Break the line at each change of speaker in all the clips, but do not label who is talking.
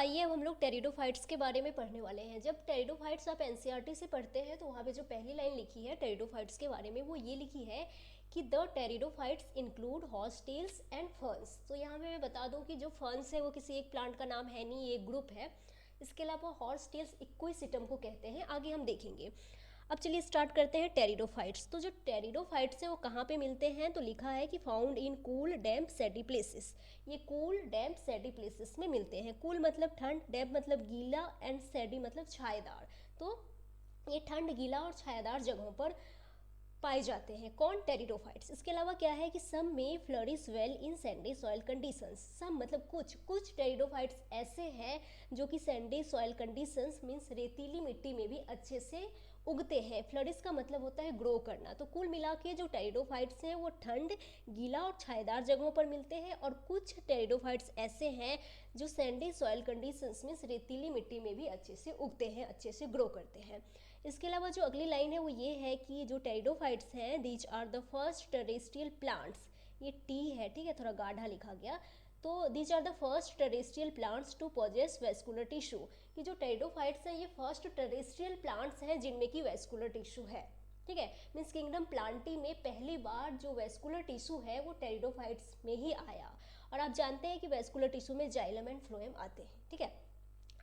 आइए अब हम लोग टेरिडोफाइट्स के बारे में पढ़ने वाले हैं। जब टेरिडोफाइट्स आप एनसीईआरटी से पढ़ते हैं तो वहाँ पे जो पहली लाइन लिखी है टेरिडोफाइट्स के बारे में वो ये लिखी है कि the pteridophytes include horsetails and ferns. तो यहाँ पे मैं बता दूँ कि जो फर्न्स है वो किसी एक प्लांट का नाम है नहीं, ये एक ग्रुप है। इसके अलावा हॉर्सटेल्स इक्विसिटम को कहते हैं, आगे हम देखेंगे। अब चलिए स्टार्ट करते हैं टेरिडोफाइट्स। तो जो टेरिडोफाइट्स हैं वो कहाँ पे मिलते हैं, तो लिखा है कि found in cool damp shady places. ये कूल डैम्प सैडी प्लेसेस में मिलते हैं। कूल मतलब ठंड, डैम्प मतलब गीला एंड सैडी मतलब छायादार। तो ये ठंड, गीला और छायादार जगहों पर पाए जाते हैं। कौन? टेरिडोफाइट्स। इसके अलावा क्या है कि सम में flourish well in sandy soil conditions. Some मतलब कुछ टेरिडोफाइट्स ऐसे हैं जो कि सैंडी सॉइल कंडीशंस मीन्स रेतीली मिट्टी में भी अच्छे से उगते हैं। फ्लरिश का मतलब होता है ग्रो करना। तो कुल मिला के जो टेरिडोफाइट्स हैं वो ठंड, गीला और छायादार जगहों पर मिलते हैं, और कुछ टेरिडोफाइट्स ऐसे हैं जो सैंडी सॉइल कंडीशंस मीन्स रेतीली मिट्टी में भी अच्छे से उगते हैं, अच्छे से ग्रो करते हैं। इसके अलावा जो अगली लाइन है वो ये है कि जो टेरिडोफाइट्स हैं these are the first terrestrial plants. ये टी है, ठीक है, थोड़ा गाढ़ा लिखा गया। तो these are the first terrestrial plants to possess vascular tissue. कि जो टेरिडोफाइट्स हैं ये फर्स्ट टेरेस्ट्रियल प्लांट्स हैं जिनमें कि वेस्कुलर टिश्यू है। ठीक है, मीन्स किंगडम प्लांटी में पहली बार जो वेस्कुलर टिश्यू है वो टेरिडोफाइट्स में ही आया। और आप जानते हैं कि वेस्कुलर टिश्यू में जाइलम एंड फ्लोएम आते हैं। ठीक है,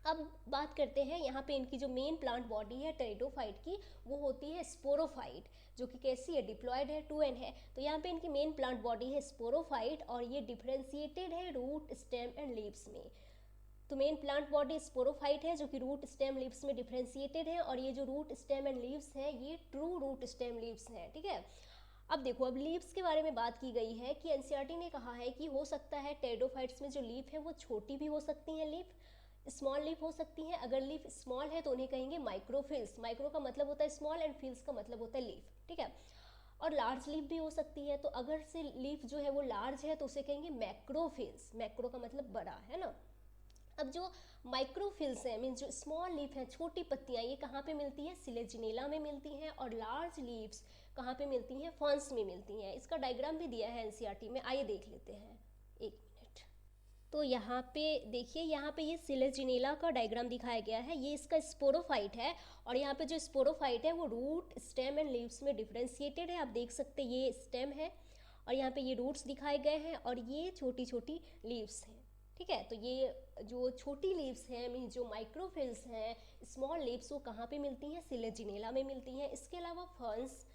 अब बात करते हैं यहाँ पे इनकी जो मेन प्लांट बॉडी है टेरिडोफाइट की, वो होती है स्पोरोफाइट, जो कि कैसी है, डिप्लॉयड है, 2n है। तो यहाँ पे इनकी मेन प्लांट बॉडी है स्पोरोफाइट और ये डिफ्रेंशिएटेड है रूट, स्टेम एंड लीव्स में। तो मेन प्लांट बॉडी स्पोरोफाइट है जो कि रूट, स्टेम, लीव्स में डिफ्रेंशिएटेड है, और ये जो रूट, स्टेम एंड लीव्स है ये ट्रू रूट, स्टेम, लीव्स हैं। ठीक है, अब देखो, अब लीव्स के बारे में बात की गई है कि एनसीईआरटी ने कहा है कि हो सकता है टेरिडोफाइट्स में जो लीफ है वो छोटी भी हो सकती हैं, लीफ स्मॉल लीफ हो सकती है। अगर लीफ स्मॉल है तो उन्हें कहेंगे माइक्रोफिल्स। माइक्रो का मतलब होता है स्मॉल एंड फिल्स का मतलब होता है लीफ। ठीक है, और लार्ज लीफ भी हो सकती है। तो अगर से लीफ जो है वो लार्ज है तो उसे कहेंगे मैक्रोफिल्स। मैक्रो का मतलब बड़ा, है ना। अब जो माइक्रोफिल्स हैं मीन जो स्मॉल लीफ हैं, छोटी पत्तियां, ये कहाँ पे मिलती है, सिलेजिनेला में मिलती हैं। और लार्ज लीव्स कहाँ पे मिलती हैं, फर्न्स में मिलती हैं। इसका डायग्राम भी दिया है एनसीईआरटी में, आइए देख लेते हैं, एक मिनट। तो यहाँ पे देखिए, यहाँ पे ये सिलेजिनेला का डायग्राम दिखाया गया है, ये इसका स्पोरोफाइट है। और यहाँ पे जो स्पोरोफाइट है वो रूट, स्टेम एंड लीव्स में डिफ्रेंशिएटेड है। आप देख सकते हैं ये स्टेम है और यहाँ पे ये रूट्स दिखाए गए हैं और ये छोटी छोटी लीव्स हैं। ठीक है, तो ये जो छोटी लीव्स हैं मीन जो माइक्रोफिल्स हैं, स्मॉल लीव्स, वो कहाँ पे मिलती हैं, सिलेजिनेला में मिलती हैं। इसके अलावा फर्न्स,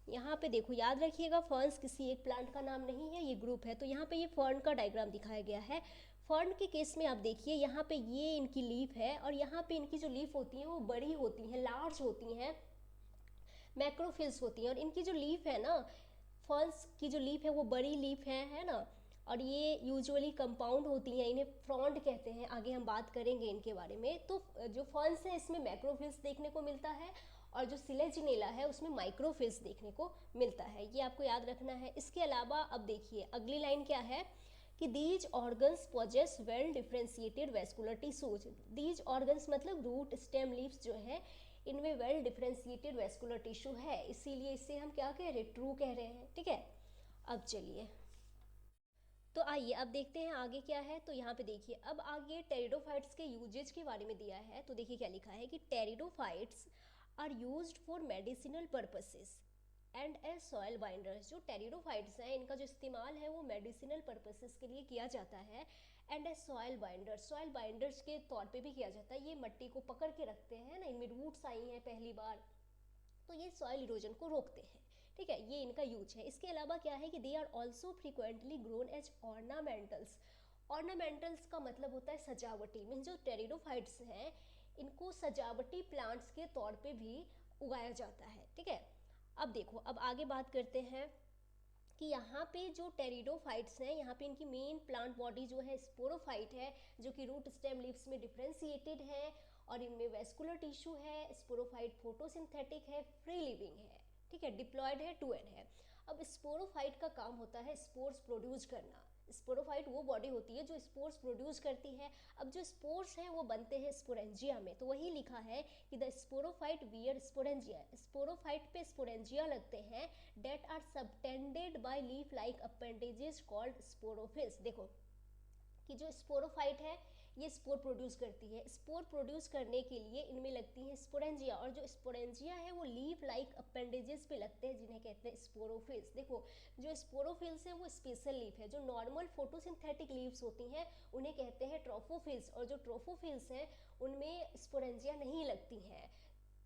यहाँ पे देखो, याद रखिएगा फर्न्स किसी एक प्लांट का नाम नहीं है, ये ग्रुप है। तो यहाँ पे ये फर्न का डायग्राम दिखाया गया है। फर्न के केस में आप देखिए, यहाँ पे ये इनकी लीफ है और यहाँ पे इनकी जो लीफ होती है वो बड़ी होती हैं, लार्ज होती हैं, मैक्रोफिल्स होती हैं। और इनकी जो लीफ है ना, फर्न्स की जो लीफ है वो बड़ी लीफ है ना। और ये यूजुअली कंपाउंड होती हैं, इन्हें फ्रॉन्ड कहते हैं, आगे हम बात करेंगे इनके बारे में। तो जो फर्न्स है इसमें मैक्रोफिल्स देखने को मिलता है और जो सिलेजिनेला है उसमें माइक्रोफिल्स देखने को मिलता है, ये आपको याद रखना है। इसके अलावा अब देखिए अगली लाइन क्या है कि these organs possess well differentiated vascular tissues. These organs मतलब रूट, स्टेम, लीव्स जो है इनमें वेल डिफ्रेंशिएटेड वेस्कुलर टिश्यू है, इसीलिए इसे हम क्या कह रहे हैं, ट्रू कह रहे हैं। ठीक है, अब चलिए, तो आइए अब देखते हैं आगे क्या है। तो यहाँ पे देखिए, अब आगे टेरिडोफाइट्स के यूजेज के बारे में दिया है। तो देखिए क्या लिखा है कि pteridophytes are used for medicinal purposes and as soil binders. जो टेरिडोफाइट्स हैं इनका जो इस्तेमाल है वो मेडिसिनल पर्पसेस के लिए किया जाता है, and as soil binders, soil binders के तौर पे भी किया जाता है। ये मिट्टी को पकड़ के रखते हैं ना, इनमें रूट्स आई हैं पहली बार, तो ये सॉइल इरोजन को रोकते हैं। ठीक है, ये इनका यूज है। इसके अलावा क्या है कि they are also frequently grown as ornamentals. Ornamentals का मतलब होता है सजावटी, मीन जो टेरिडोफाइट्स हैं इनको सजावटी प्लांट्स के तौर पे भी उगाया जाता है। ठीक है, अब देखो, अब आगे बात करते हैं कि यहाँ पे जो टेरिडोफाइट्स हैं यहाँ पे इनकी मेन प्लांट बॉडी जो है स्पोरोफाइट है, जो कि रूट, स्टेम, लीव्स में डिफ्रेंशिएटेड है और इनमें वेस्कुलर टिश्यू है। स्पोरोफाइट फोटोसिंथेटिक है, फ्री लिविंग है। ठीक है, डिप्लॉयड है, 2n है। अब स्पोरोफाइट का काम होता है स्पोर्स प्रोड्यूस करना। स्पोरोफाइट वो बॉडी होती है जो स्पोर्स प्रोड्यूस करती है। अब जो स्पोर्स हैं वो बनते हैं स्पोरेंजिया में, तो वही लिखा है कि the sporophyte bear sporangia. Sporophyte पे स्पोरेंजिया लगते हैं that are subtended by leaf like appendages called sporophylls. देखो कि जो स्पोरोफाइट है ये स्पोर प्रोड्यूस करती है। स्पोर प्रोड्यूस करने के लिए इनमें लगती है स्पोरेंजिया, और जो स्पोरेंजिया है वो लीफ लाइक अपेंडेजेस पे लगते हैं जिन्हें कहते हैं स्पोरोफिल्स। देखो जो स्पोरोफिल्स है वो स्पेशल लीफ है, जो नॉर्मल फोटोसिंथेटिक लीव्स होती हैं उन्हें कहते हैं ट्रोफोफिल्स, और जो ट्रोफोफिल्स हैं उनमें स्पोरेंजिया नहीं लगती हैं।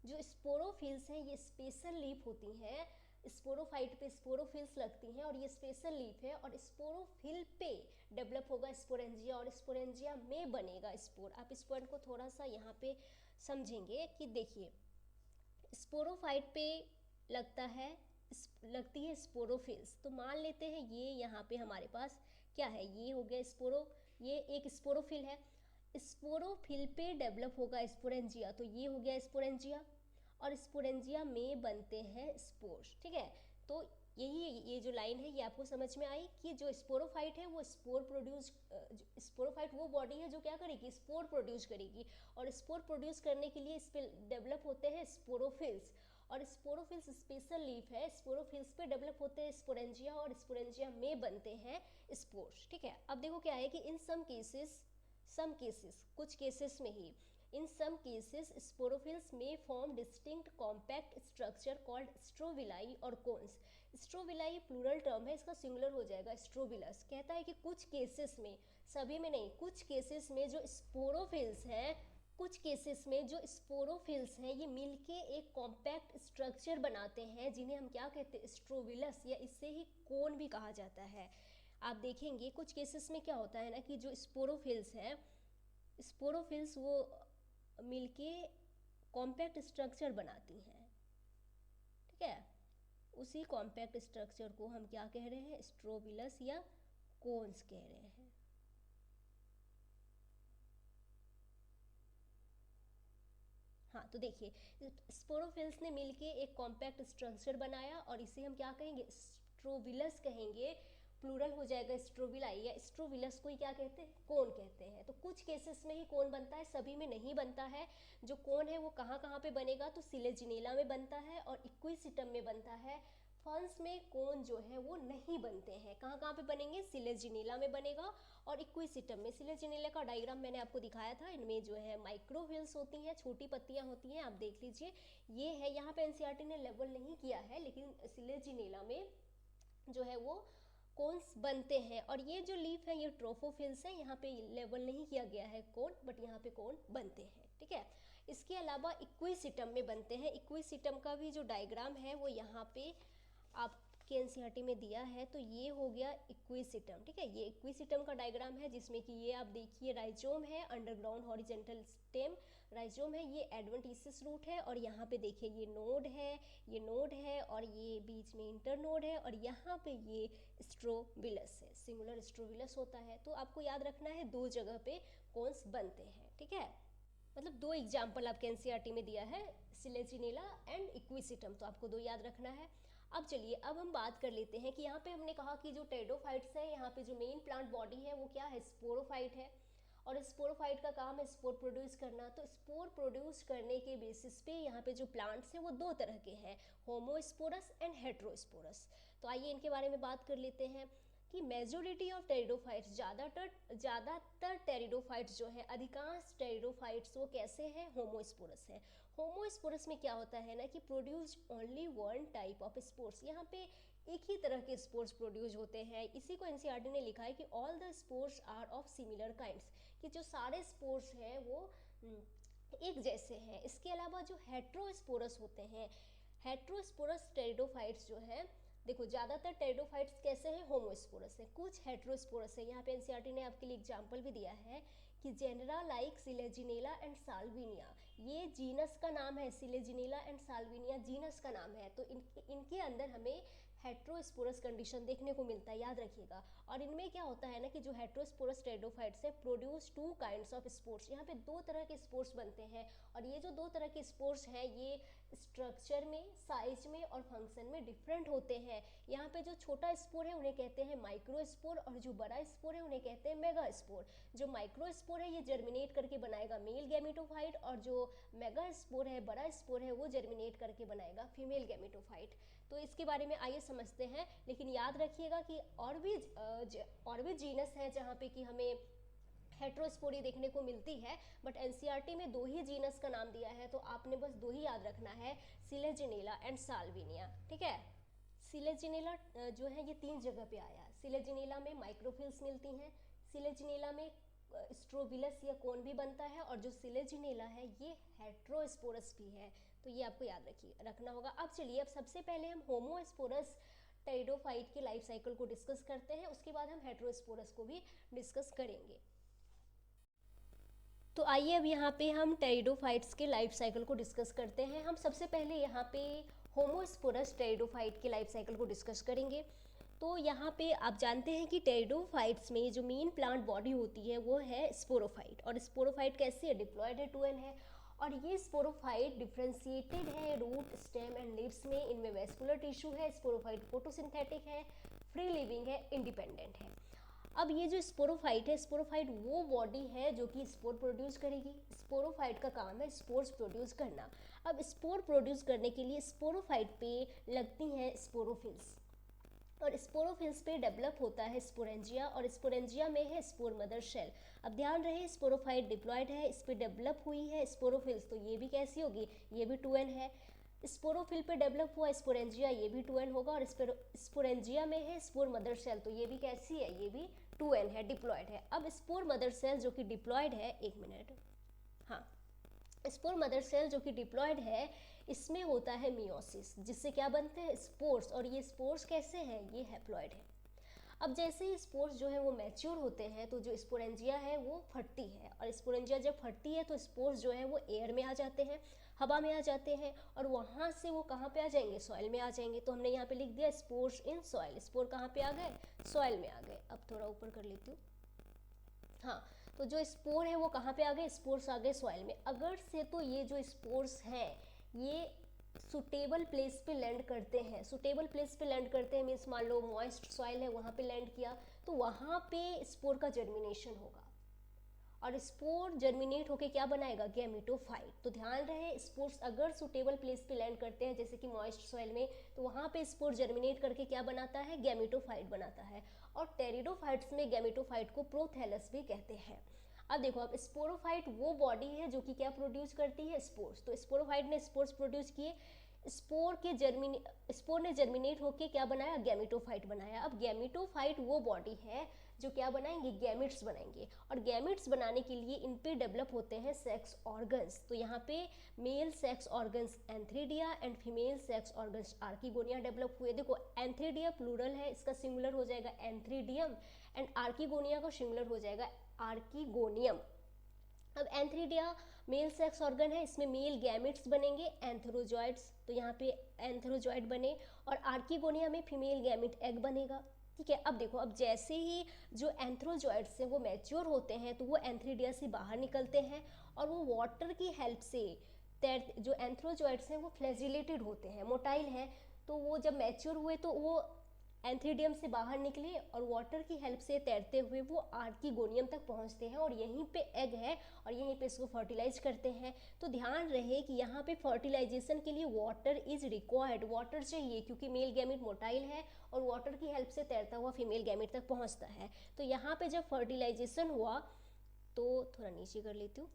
जो स्पोरोफिल्स हैं ये स्पेशल लीफ होती हैं, स्पोरोफाइट पे स्पोरोफिल्स लगती हैं और ये स्पेशल लीफ है, और स्पोरोफिल पे डेवलप होगा स्पोरेंजिया, और स्पोरेंजिया में बनेगा स्पोर। आप इस पॉइंट को थोड़ा सा यहाँ पे समझेंगे कि देखिए स्पोरोफाइट पे लगती है स्पोरोफिल्स। तो मान लेते हैं ये यहाँ पे हमारे पास क्या है, ये हो गया ये एक स्पोरोफिल है। स्पोरोफिल पे डेवलप होगा स्पोरेंजिया, तो ये हो गया स्पोरेंजिया, और स्पोरेंजिया में बनते हैं स्पोर्स। ठीक है, तो ये जो लाइन है ये आपको समझ में आई कि जो स्पोरोफाइट है वो स्पोरोफाइट वो बॉडी है जो क्या करेगी, स्पोर प्रोड्यूस करेगी, और स्पोर प्रोड्यूस करने के लिए इस पे डेवलप होते हैं स्पोरोफिल्स, और स्पोरोफिल्स स्पेशल लीफ है, स्पोरोफिल्स पे डेवलप होते हैं स्पोरेंजिया, और स्पोरेंजिया में बनते हैं स्पोर्स। ठीक है, अब देखो क्या है कि इन सम केसेस कुछ केसेस में ही इन सम केसेस स्पोरोफिल्स में form distinct compact structure called strobili और कोन्स। स्ट्रोविलाई प्लूरल टर्म है, इसका सिंगुलर हो जाएगा स्ट्रोविलस। कहता है कि कुछ केसेस में, सभी में नहीं, कुछ केसेस में जो स्पोरोफिल्स हैं, कुछ केसेस में जो स्पोरोफिल्स हैं ये मिलके एक कॉम्पैक्ट स्ट्रक्चर बनाते हैं जिन्हें हम क्या कहते हैं, स्ट्रोविलस, या इससे ही कोन भी कहा जाता है। आप देखेंगे कुछ केसेस में क्या होता है ना कि जो स्पोरोफिल्स हैं, स्पोरोफिल्स वो मिलके कॉम्पैक्ट स्ट्रक्चर बनाती हैं। ठीक है, उसी कॉम्पैक्ट स्ट्रक्चर को हम क्या कह रहे हैं, स्ट्रोबिलस या कोन्स कह रहे हैं। हाँ, तो देखिए स्पोरोफिल्स ने मिलके एक कॉम्पैक्ट स्ट्रक्चर बनाया और इसे हम क्या कहेंगे, स्ट्रोबिलस कहेंगे, प्लूरल हो जाएगा स्ट्रोबिलाई, या स्ट्रोबिलस को ही क्या कहते हैं, कोन कहते हैं। तो कुछ केसेस में ही कोन बनता है, सभी में नहीं बनता है। जो कोन है वो कहाँ कहाँ पे बनेगा, तो सिलेजिनेला में बनता है और इक्विसिटम में बनता है। फर्न्स में कोन जो है वो नहीं बनते हैं। कहाँ कहाँ पे बनेंगे, सिलेजिनेला में बनेगा और इक्विसिटम में। सिलेजिनेला का डायग्राम मैंने आपको दिखाया था, इनमें जो है माइक्रोव्हील्स होती हैं, छोटी पत्तियाँ होती हैं, आप देख लीजिए ये है। यहाँ पे एनसीईआरटी ने लेवल नहीं किया है, लेकिन सिलेजिनेला में जो है वो कोन्स बनते हैं। और ये जो लीफ है ये ट्रोफोफिल्स है, यहाँ पे लेवल नहीं किया गया है कोन, बट यहाँ पे कोन बनते हैं। ठीक है, इसके अलावा इक्विसिटम में बनते हैं। इक्विसिटम का भी जो डायग्राम है वो यहाँ पे आपके एनसीईआरटी में दिया है, तो ये हो गया इक्विसिटम। ठीक है, ये इक्विसिटम का डायग्राम है जिसमें कि ये आप देखिए राइजोम है, अंडरग्राउंड हॉरिजेंटल स्टेम राइजोम है, ये एडवेंटिसियस रूट है, और यहाँ पे देखिए ये नोड है, और ये बीच में इंटरनोड है, और यहाँ पे ये स्ट्रोबिलस है, सिंगुलर स्ट्रोबिलस होता है। तो आपको याद रखना है दो जगह पे कोन्स बनते हैं। ठीक है, मतलब दो एग्जाम्पल आपके एनसीईआरटी में दिया है, सिलेजिनेला एंड इक्विसिटम, तो आपको दो याद रखना है। अब चलिए अब हम बात कर लेते हैं कि यहाँ पे हमने कहा कि जो टेरिडोफाइट्स है, यहाँ पे जो मेन प्लांट बॉडी है वो क्या है, स्पोरोफाइट है, और स्पोरोफाइट का काम है स्पोर प्रोड्यूस करना। तो स्पोर प्रोड्यूस करने के बेसिस पे यहाँ पे जो प्लांट्स हैं वो दो तरह के हैं, होमोस्पोरस एंड हेट्रोस्पोरस। तो आइए इनके बारे में बात कर लेते हैं कि मेजोरिटी ऑफ टेरिडोफाइट्स, ज़्यादातर टेरिडोफाइट्स जो है, अधिकांश टेरिडोफाइट्स वो कैसे हैं, होमोस्पोरस है। होमोस्पोरस में क्या होता है ना कि produce only one type of spores, यहाँ पे एक ही तरह के स्पोर्स प्रोड्यूस होते हैं। इसी को एनसीईआरटी ने लिखा है कि all the spores are of similar kinds, कि जो सारे स्पोर्स हैं वो एक जैसे हैं। इसके अलावा जो हेट्रोस्पोरस होते हैं, हेट्रोस्पोरस टेरिडोफाइट्स जो है, देखो ज़्यादातर टेरिडोफाइट्स कैसे हैं, होमोस्पोरस है, कुछ हेट्रोस्पोरस है। यहाँ पे एनसीईआरटी ने आपके लिए एग्जांपल भी दिया है कि genera like Selaginella and Salvinia, ये जीनस का नाम है, सिलेजिनेला एंड साल्विनिया जीनस का नाम है। तो इनके अंदर हमें हेट्रोस्पोरस कंडीशन देखने को मिलता है, याद रखिएगा। और इनमें क्या होता है ना कि जो हेट्रोस्पोरस टेरिडोफाइट्स है produce two kinds of spores, यहाँ पे दो तरह के स्पोर्स बनते हैं, और ये जो दो तरह के स्पोर्स हैं ये स्ट्रक्चर में, साइज में और फंक्शन में डिफरेंट होते हैं। यहाँ पे जो छोटा स्पोर है उन्हें कहते हैं माइक्रो स्पोर, और जो बड़ा स्पोर है उन्हें कहते हैं मेगा स्पोर। जो माइक्रो स्पोर है ये जर्मिनेट करके बनाएगा मेल गैमेटोफाइट, और जो मेगा स्पोर है, बड़ा स्पोर है, वो जर्मिनेट करके बनाएगा फीमेल गैमेटोफाइट। तो इसके बारे में आइए समझते हैं, लेकिन याद रखिएगा कि और भी जीनस है जहाँ पे कि हमें हेट्रोस्पोरी देखने को मिलती है, बट एनसीईआरटी में 2 ही जीनस का नाम दिया है, तो आपने बस 2 ही याद रखना है, सिलेजिनेला एंड साल्विनिया। ठीक है, सिलेजिनेला जो है ये 3 जगह पे आया। सिलेजिनेला में माइक्रोफिल्स मिलती हैं, सिलेजिनेला में स्ट्रोबिलस या कोन भी बनता है, और जो सिलेजिनेला है ये हेट्रोस्पोरस भी है, तो ये आपको याद रखना होगा। अब चलिए, अब सबसे पहले हम होमोस्पोरस टेरिडोफाइट के लाइफ साइकिल को डिस्कस करते हैं, उसके बाद हम हेट्रोस्पोरस को भी डिस्कस करेंगे। तो आइए अब यहाँ पे हम टेरिडोफाइट्स के लाइफ साइकिल को डिस्कस करते हैं। हम सबसे पहले यहाँ पे होमोस्पोरस टेरिडोफाइट के लाइफ साइकिल को डिस्कस करेंगे। तो यहाँ पे आप जानते हैं कि टेरिडोफाइट्स में जो मेन प्लांट बॉडी होती है वो है स्पोरोफाइट, और स्पोरोफाइट कैसे है, डिप्लॉयड है, 2n है, और ये स्पोरोफाइट डिफ्रेंशिएटेड है रूट, स्टेम एंड लीव्स में, इनमें वेस्कुलर टिश्यू है, स्पोरोफाइट फोटोसिंथेटिक है, फ्री लिविंग है, इंडिपेंडेंट है। अब ये जो स्पोरोफाइट है, स्पोरोफाइट वो बॉडी है जो कि स्पोर प्रोड्यूस करेगी। स्पोरोफाइट का काम है स्पोर्स प्रोड्यूस करना। अब स्पोर प्रोड्यूस करने के लिए स्पोरोफाइट पे लगती हैं स्पोरोफिल्स, और स्पोरोफिल्स पे डेवलप होता है स्पोरेंजिया, और स्पोरेंजिया में है स्पोर मदर शेल। अब ध्यान रहे, स्पोरोफाइट डिप्लॉयड है, इस पे डेवलप हुई है स्पोरोफिल्स, तो ये भी कैसी होगी, ये भी 2n है। स्पोरोफिल पे डेवलप हुआ स्पोरेंजिया, ये भी 2n होगा, और स्पोरेंजिया में है स्पोर मदर सेल, तो ये भी कैसी है, ये भी 2n है, डिप्लॉयड है। अब स्पोर मदर सेल जो कि डिप्लॉयड है, एक मिनट, हाँ, स्पोर मदर सेल जो कि डिप्लॉयड है, इसमें होता है मियोसिस, जिससे क्या बनते हैं, स्पोर्स, और ये स्पोर्स कैसे हैं, ये हैप्लॉयड है। अब जैसे ही स्पोर्स जो है वो मैच्योर होते हैं, तो जो स्पोरेंजिया है वो फटती है, और स्पोरेंजिया जब फटती है तो स्पोर्स जो है वो एयर में आ जाते हैं, हवा में आ जाते हैं, और वहाँ से वो कहाँ पे आ जाएंगे, सॉइल में आ जाएंगे। तो हमने यहाँ पे लिख दिया स्पोर्स इन सॉइल, स्पोर कहाँ पे आ गए, सॉइल में आ गए। अब थोड़ा ऊपर कर लेती हूँ, हाँ, तो जो स्पोर है वो कहाँ पे आ गए, स्पोर्स आ गए सॉइल में। अगर से तो ये जो स्पोर्स हैं ये सुटेबल प्लेस पे लैंड करते हैं, सुटेबल प्लेस पे लैंड करते हैं मीन्स मान लो मॉइस्ट सॉइल है, वहाँ पे लैंड किया, तो वहाँ पे स्पोर का जर्मिनेशन होगा, और स्पोर जर्मिनेट होके क्या बनाएगा, गैमेटोफाइट। तो ध्यान रहे, स्पोर्स अगर सुटेबल प्लेस पे लैंड करते हैं जैसे कि मॉइस्ट सॉइल में, तो वहाँ पे स्पोर जर्मिनेट करके क्या बनाता है, गैमेटोफाइट बनाता है, और टेरिडोफाइट्स में गैमेटोफाइट को प्रोथैलस भी कहते हैं। अब देखो, अब स्पोरोफाइट वो बॉडी है जो कि क्या प्रोड्यूस करती है, स्पोर्स। तो स्पोरोफाइट ने स्पोर्स प्रोड्यूस किए, स्पोर ने जर्मिनेट होके क्या बनाया, गैमेटोफाइट बनाया। अब गैमेटोफाइट वो बॉडी है जो क्या बनाएंगे, गैमेट्स बनाएंगे, और गैमेट्स बनाने के लिए इन पे डेवलप होते हैं सेक्स ऑर्गन्स। तो यहाँ पे male sex organs antheridia and female sex organs archegonia develop हुए। देखो, एंथ्रीडिया प्लूरल है, इसका सिंगुलर हो जाएगा एंथ्रीडियम, एंड आर्किगोनिया का सिंगुलर हो जाएगा आर्किगोनियम। अब एंथ्रीडिया मेल सेक्स ऑर्गन है, इसमें मेल गैमेट्स बनेंगे एंथ्रोजॉइड्स, तो यहाँ पे एंथ्रोजॉइड बने, और आर्किगोनिया में फीमेल गैमेट एग बनेगा। ठीक है, अब देखो, अब जैसे ही जो एंथ्रोजॉइड्स हैं वो मैच्योर होते हैं, तो वो एंथ्रीडिया से बाहर निकलते हैं, और वो वाटर की हेल्प से जो एंथ्रोजॉइड्स हैं वो फ्लैजिलेटेड होते हैं, मोटाइल हैं, तो वो जब मैच्योर हुए तो वो एंथ्रीडियम से बाहर निकले, और वाटर की हेल्प से तैरते हुए वो आर्किगोनियम तक पहुंचते हैं, और यहीं पे एग है, और यहीं पे इसको फर्टिलाइज करते हैं। तो ध्यान रहे कि यहाँ पे फर्टिलाइजेशन के लिए वाटर इज रिक्वायर्ड, वाटर चाहिए, क्योंकि मेल गैमेट मोटाइल है और वाटर की हेल्प से तैरता हुआ फीमेल गैमेट तक पहुँचता है। तो यहाँ पे जब फर्टिलाइजेशन हुआ, तो थोड़ा नीचे कर लेती हूँ,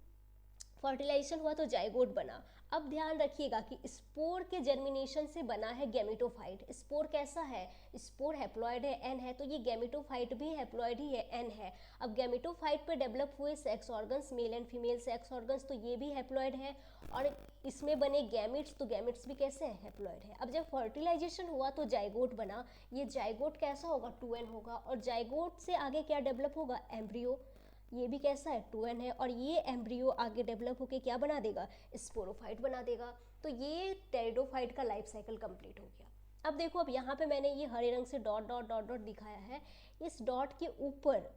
फर्टिलाइजेशन हुआ तो जाइगोट बना। अब ध्यान रखिएगा कि स्पोर के जर्मिनेशन से बना है गैमेटोफाइट। स्पोर कैसा है, स्पोर हैप्लॉइड है, एन है, तो ये गैमेटोफाइट भी हैप्लॉइड ही है, एन है। अब गैमेटोफाइट पे डेवलप हुए sex organs, male and female sex organs, तो ये भी हैप्लॉइड है, और इसमें बने गैमेट्स, तो गैमेट्स भी कैसे हैं, हैप्लॉइड है। अब जब फर्टिलाइजेशन हुआ तो जाइगोट बना, ये जाइगोट कैसा होगा, 2n होगा, और जाइगोट से आगे क्या डेवलप होगा, एम्ब्रियो, ये भी कैसा है, 2n है, और ये एम्ब्रियो आगे डेवलप होके क्या बना देगा, स्पोरोफाइट बना देगा। तो ये टेरिडोफाइट का लाइफ साइकिल कंप्लीट हो गया। अब देखो, अब यहाँ पे मैंने ये हरे रंग से डॉट डॉट डॉट डॉट दिखाया है, इस डॉट के ऊपर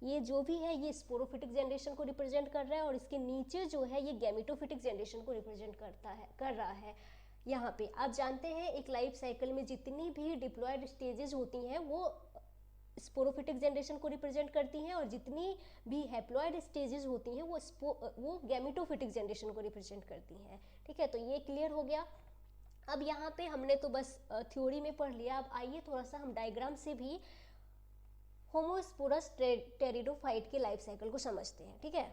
ये जो भी है ये स्पोरोफिटिक जनरेशन को रिप्रेजेंट कर रहा है, और इसके नीचे जो है ये गैमेटोफिटिक जनरेशन को रिप्रेजेंट कर रहा है। यहाँ पे आप जानते हैं एक लाइफ साइकिल में जितनी भी डिप्लॉयड स्टेजेस होती हैं वो स्पोरोफिटिक जनरेशन को रिप्रेजेंट करती हैं, और जितनी भी हैप्लॉइड स्टेजेस होती हैं वो गैमेटोफिटिक जनरेशन को रिप्रेजेंट करती हैं। ठीक है, तो ये क्लियर हो गया। अब यहाँ पे हमने तो बस थ्योरी में पढ़ लिया, अब आइए थोड़ा सा हम डायग्राम से भी होमोस्पोरस टेरिडोफाइट के लाइफ साइकिल को समझते हैं, ठीक है।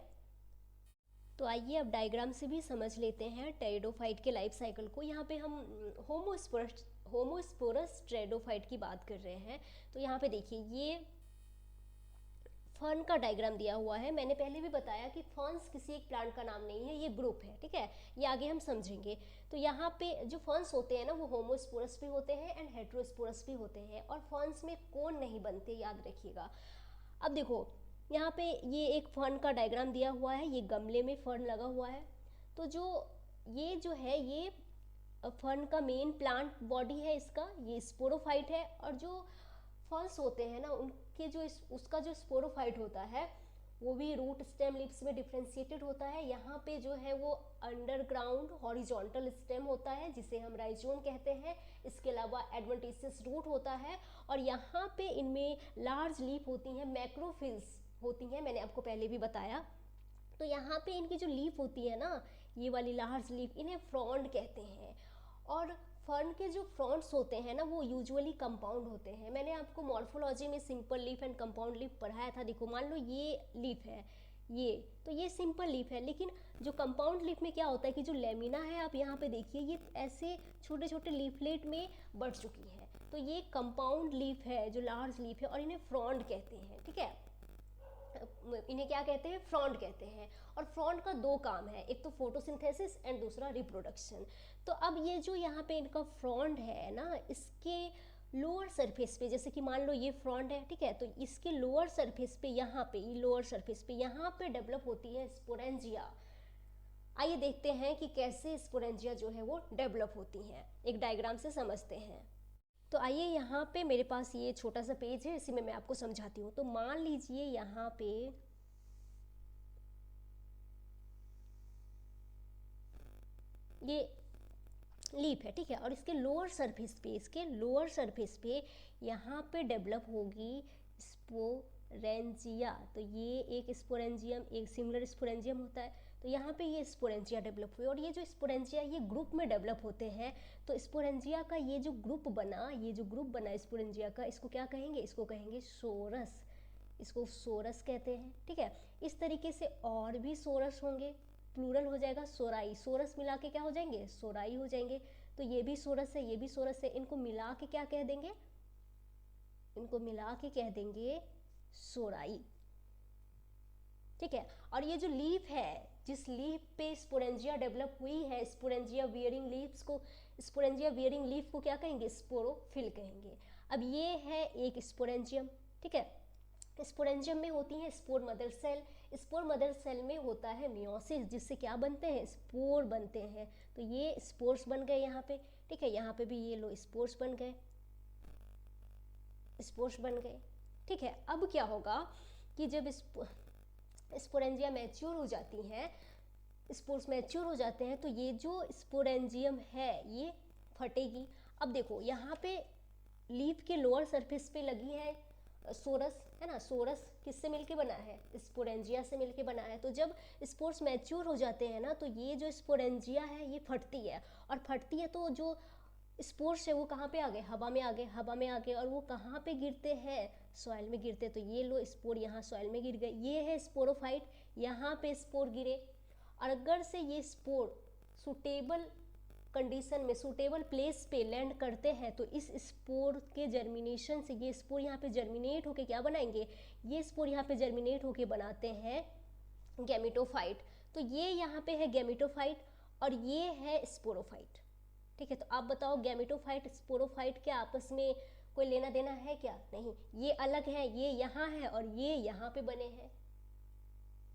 तो आइए अब डायग्राम से भी समझ लेते हैं टेरिडोफाइट के लाइफ साइकिल को। यहाँ पे हम होमोस्पोरस टेरिडोफाइट की बात कर रहे हैं। तो यहाँ पे देखिए ये फर्न का डायग्राम दिया हुआ है। मैंने पहले भी बताया कि फर्न्स किसी एक प्लांट का नाम नहीं है, ये ग्रुप है, ठीक है। ये आगे हम समझेंगे। तो यहाँ पे जो फर्न्स होते हैं ना वो होमोस्पोरस भी होते हैं एंड हेटेरोस्पोरस भी होते हैं, और फर्न्स में कोन नहीं बनते, याद रखिएगा। अब देखो यहाँ पे ये एक फर्न का डायग्राम दिया हुआ है, ये गमले में फर्न लगा हुआ है। तो जो है ये फर्न का मेन प्लांट बॉडी है, इसका ये स्पोरोफाइट है। और जो फर्न्स होते हैं ना उनके उसका जो स्पोरोफाइट होता है वो भी रूट स्टेम लीव्स में डिफ्रेंशिएटेड होता है। यहाँ पे जो है वो अंडरग्राउंड हॉरिजॉन्टल स्टेम होता है जिसे हम राइजोम कहते हैं। इसके अलावा एडवेंटिशियस रूट होता है, और यहाँ पे इनमें लार्ज लीफ होती हैं, मैक्रोफिल्स होती हैं, मैंने आपको पहले भी बताया। तो यहाँ पे इनकी जो लीफ होती है ना, ये वाली लार्ज लीफ, इन्हें फ्रॉन्ड कहते हैं। और फर्न के जो फ्रॉन्ड्स होते हैं ना वो यूजुअली कंपाउंड होते हैं। मैंने आपको मॉर्फोलॉजी में simple leaf and compound leaf पढ़ाया था। देखो मान लो ये लीफ है, तो ये सिंपल लीफ है, लेकिन जो कंपाउंड लीफ में क्या होता है कि जो लेमिना है, आप यहाँ पे देखिए ये ऐसे छोटे छोटे लीफलेट में बढ़ चुकी है। तो ये कंपाउंड लीफ है, जो लार्ज लीफ है, और इन्हें फ्रॉन्ड कहते हैं, ठीक है। इन्हें क्या कहते हैं? फ्रॉन्ड कहते हैं। और फ्रॉन्ड का दो काम है, एक तो फोटोसिंथेसिस एंड दूसरा रिप्रोडक्शन। तो अब ये जो यहाँ पे इनका फ्रॉन्ड है ना, इसके लोअर सरफेस पे, जैसे कि मान लो ये फ्रॉन्ड है, ठीक है, तो इसके लोअर सरफेस पे यहाँ पे, लोअर सरफेस पे यहाँ पे डेवलप होती है स्पोरेंजिया। आइए देखते हैं कि कैसे स्पोरेंजिया जो है वो डेवलप होती हैं, एक डायग्राम से समझते हैं। तो आइए यहाँ पे मेरे पास ये छोटा सा पेज है, इसी में मैं आपको समझाती हूँ। तो मान लीजिए यहाँ पे ये लीफ है, ठीक है, और इसके लोअर सरफेस पे यहाँ पे डेवलप होगी स्पोरेंजिया। तो ये एक स्पोरेंजियम, एक सिमिलर स्पोरेंजियम होता है। तो यहाँ पे ये स्पोरेंजिया डेवलप हुई, और ये जो स्पोरेंजिया ये ग्रुप में डेवलप होते हैं। तो स्पोरेंजिया का ये जो ग्रुप बना स्पोरेंजिया का, इसको क्या कहेंगे? इसको कहेंगे सोरस। इसको सोरस कहते हैं, ठीक है। इस तरीके से और भी सोरस होंगे, प्लूरल हो जाएगा सोराई। सोरस मिला के क्या हो जाएंगे? सोराई हो जाएंगे। तो ये भी सोरस है, ये भी सोरस है, इनको मिला के क्या कह देंगे? इनको मिला के कह देंगे सोराई, ठीक है। और ये जो लीफ है, जिस लीफ पे स्पोरेंजिया डेवलप हुई है, स्पोरेंजिया वियरिंग लीफ को क्या कहेंगे? स्पोरोफिल कहेंगे। अब ये है एक स्पोरेंजियम, ठीक है। स्पोरेंजियम में होती है spore mother cell. Spore mother cell में होता है मियोसिस, जिससे क्या बनते हैं? स्पोर बनते हैं। तो ये स्पोर्स बन गए यहाँ पे, ठीक है। यहाँ पे भी ये लो स्पोर्स बन गए, ठीक है। अब क्या होगा कि जब स्पोरेंजिया मैच्योर हो जाती हैं, स्पोर्स मैच्योर हो जाते हैं, तो ये जो स्पोरेंजियम है ये फटेगी। अब देखो यहाँ पे लीफ के लोअर सरफेस पे लगी है सोरस, है ना। सोरस किससे मिलके बना है? स्पोरेंजिया से मिलके बना है। तो जब स्पोर्स मैच्योर हो जाते हैं ना, तो ये जो स्पोरेंजिया है ये फटती है, और फटती है तो जो स्पोर्स है वो कहाँ पे आ गए? हवा में आ गए। और वो कहाँ पे गिरते हैं? सॉइल में गिरते हैं। तो ये लो स्पोर यहाँ सॉइल में गिर गए, ये है स्पोरोफाइट, यहाँ पे स्पोर गिरे। और अगर से ये स्पोर सूटेबल कंडीशन में, सूटेबल प्लेस पे लैंड करते हैं, तो इस स्पोर के जर्मिनेशन से ये स्पोर यहाँ पे जर्मिनेट होके क्या बनाएंगे? ये स्पोर यहाँ पे जर्मिनेट होके बनाते हैं गैमेटोफाइट। तो ये यहाँ पे है गैमेटोफाइट और ये है स्पोरोफाइट, ठीक है। तो आप बताओ गैमेटोफाइट स्पोरोफाइट के आपस में कोई लेना देना है क्या? नहीं, ये अलग है, ये यहाँ है और ये यहाँ पे बने हैं,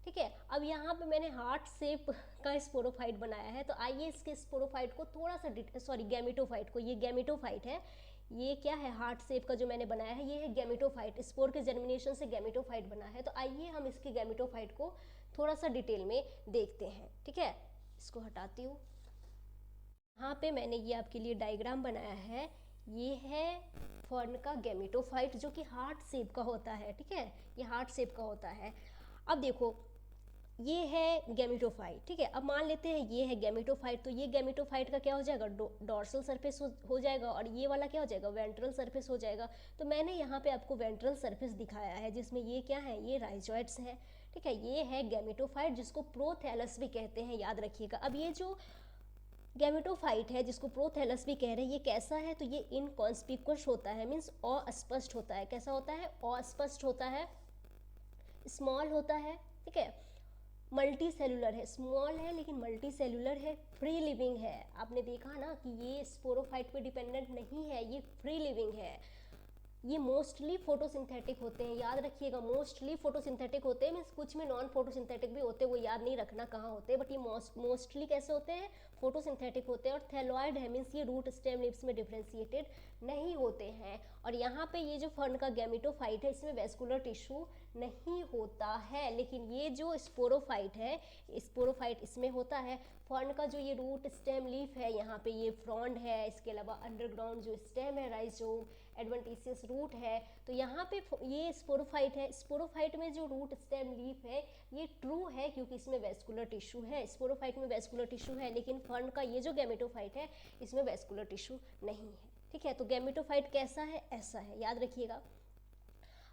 ठीक है। अब यहाँ पे मैंने हार्ट शेप का स्पोरोफाइट बनाया है। तो आइए इसके स्पोरोफाइट को थोड़ा सा गैमेटोफाइट को, ये गैमेटोफाइट है, ये क्या है? हार्ट शेप का जो मैंने बनाया है ये है गैमेटोफाइट। स्पोर के जर्मिनेशन से गैमेटोफाइट बना है। तो आइए हम इसके गैमेटोफाइट को थोड़ा सा डिटेल में देखते हैं, ठीक है। इसको हटाती हूँ। यहाँ पे मैंने ये आपके लिए डायग्राम बनाया है, ये है फर्न का गैमेटोफाइट जो कि हार्ट शेप का होता है, ठीक है। ये हार्ट शेप का होता है। अब देखो ये है गैमेटोफाइट, ठीक है। अब मान लेते हैं ये है गैमेटोफाइट, तो ये गैमेटोफाइट का क्या हो जाएगा, डॉर्सल सरफेस हो जाएगा, और ये वाला क्या हो जाएगा, वेंट्रल सरफेस हो जाएगा। तो मैंने यहाँ पे आपको वेंट्रल सरफेस दिखाया है, जिसमें ये क्या है, ये राइजॉइड्स हैं, ठीक है। ये है गैमेटोफाइट, जिसको प्रोथैलस भी कहते हैं, याद रखिएगा। अब ये जो गैमेटोफाइट है, जिसको प्रोथैलस भी कह रहे हैं, ये कैसा है, तो ये इनकॉन्स्पिकुअस होता है, मीन्स अस्पष्ट होता है। कैसा होता है, अस्पष्ट होता है, स्मॉल होता है, ठीक है। मल्टी सेलुलर है, स्मॉल है लेकिन मल्टी सेलुलर है, फ्री लिविंग है। आपने देखा ना कि ये स्पोरोफाइट पे डिपेंडेंट नहीं है, ये फ्री लिविंग है। ये मोस्टली फोटोसिंथेटिक होते हैं, याद रखिएगा, मोस्टली फोटोसिंथेटिक होते हैं, मीन्स कुछ में नॉन फोटोसिंथेटिक भी होते हैं, वो याद नहीं रखना कहाँ होते हैं, बट ये मोस्टली कैसे होते हैं, फोटोसिंथेटिक होते हैं। और थैलॉइड है, मीन्स ये रूट स्टेम लीव्स में डिफ्रेंशिएटेड नहीं होते हैं। और यहाँ पे ये जो फर्न का गैमेटोफाइट है, इसमें वेस्कुलर टिश्यू नहीं होता है, लेकिन ये जो स्पोरोफाइट है, स्पोरोफाइट इसमें होता है। फर्न का जो ये रूट स्टेम लीफ है, यहाँ पे ये फ्रॉन्ड है, इसके अलावा अंडरग्राउंड जो स्टेम है, राइजोम, एडवेंटिशियस रूट है। तो यहाँ पे ये स्पोरोफाइट है, स्पोरोफाइट में जो रूट स्टेम लीफ है ये ट्रू है, क्योंकि इसमें वेस्कुलर टिश्यू है। स्पोरोफाइट में वेस्कुलर टिश्यू है, लेकिन फर्न का ये जो गैमेटोफाइट है, इसमें वेस्कुलर टिश्यू नहीं है, ठीक है। तो गैमेटोफाइट कैसा है, ऐसा है, याद रखिएगा।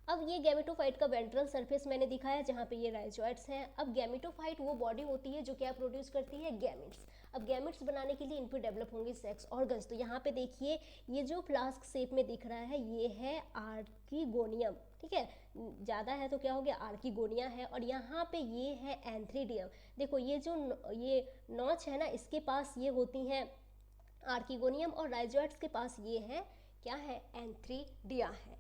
अब ये गैमेटोफाइट का वेंट्रल सरफेस मैंने दिखाया, जहाँ पे ये राइजॉइड्स हैं। अब गैमेटोफाइट वो बॉडी होती है जो क्या प्रोड्यूस करती है, गैमेट्स। अब गैमेट्स बनाने के लिए इन पे डेवलप होंगे सेक्स ऑर्गन्स। तो यहाँ पे देखिए, ये जो फ्लास्क शेप में दिख रहा है, ये है आर्कीगोनियम, ठीक है। ज़्यादा है तो क्या हो गया, आर्कीगोनिया है। और यहाँ पे ये है एंथ्रीडियम। देखो ये जो ये नॉच है ना, इसके पास ये होती हैं आर्कीगोनियम, और राइजॉइड्स के पास ये है क्या है, एंथ्रीडिया है।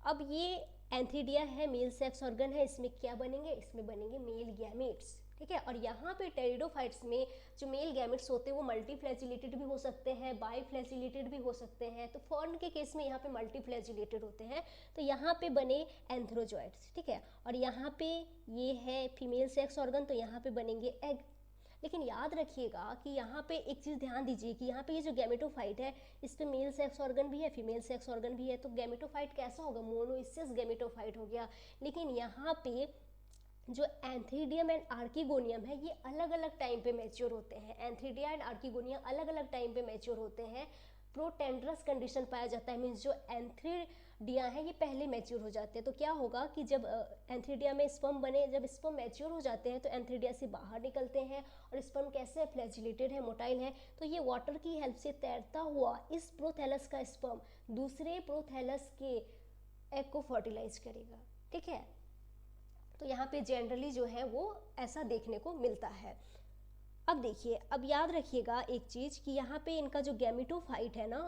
अब ये एंथीडिया है, मेल सेक्स ऑर्गन है, इसमें क्या बनेंगे, इसमें बनेंगे मेल गैमेट्स, ठीक है। और यहाँ पे टेरिडोफाइट्स में जो मेल गैमेट्स होते हैं वो मल्टी फ्लैजिलेटेड भी हो सकते हैं, बाई फ्लैजिलेटेड भी हो सकते हैं। तो फर्न के केस में यहाँ पे मल्टी फ्लैजिलेटेड होते हैं, तो यहाँ पे बने एंथ्रोजॉइड्स, ठीक है। और यहाँ पे ये है फीमेल सेक्स ऑर्गन, तो यहाँ पे बनेंगे एग। लेकिन याद रखिएगा कि यहाँ पे एक चीज़ ध्यान दीजिए कि यहाँ पे ये जो गैमेटोफाइट है, इस पे मेल सेक्स ऑर्गन भी है, फीमेल सेक्स ऑर्गन भी है। तो गैमेटोफाइट कैसा होगा, मोनोइसियस गैमेटोफाइट हो गया। लेकिन यहाँ पे जो एंथीडियम एंड आर्कीगोनियम है, ये अलग अलग टाइम पे मैच्योर होते हैं। एंथीडिया एंड आर्कीगोनिया अलग अलग टाइम पे मैच्योर होते हैं। प्रोटेंड्रस कंडीशन पाया जाता है, मीन्स जो एंथ्रीडिया है ये पहले मैच्योर हो जाते हैं। तो क्या होगा कि जब एंथ्रीडिया में स्पर्म बने, जब स्पर्म मैच्योर हो जाते हैं तो एंथ्रीडिया से बाहर निकलते हैं। और स्पर्म कैसे है, फ्लैजिलेटेड है, मोटाइल है। तो ये वाटर की हेल्प से तैरता हुआ इस प्रोथैलस का स्पर्म दूसरे प्रोथैलस के एग को फर्टिलाइज करेगा, ठीक है। तो यहाँ पे जनरली जो है वो ऐसा देखने को मिलता है। अब देखिए, अब याद रखिएगा एक चीज़ कि यहाँ पे इनका जो गैमेटोफाइट है ना,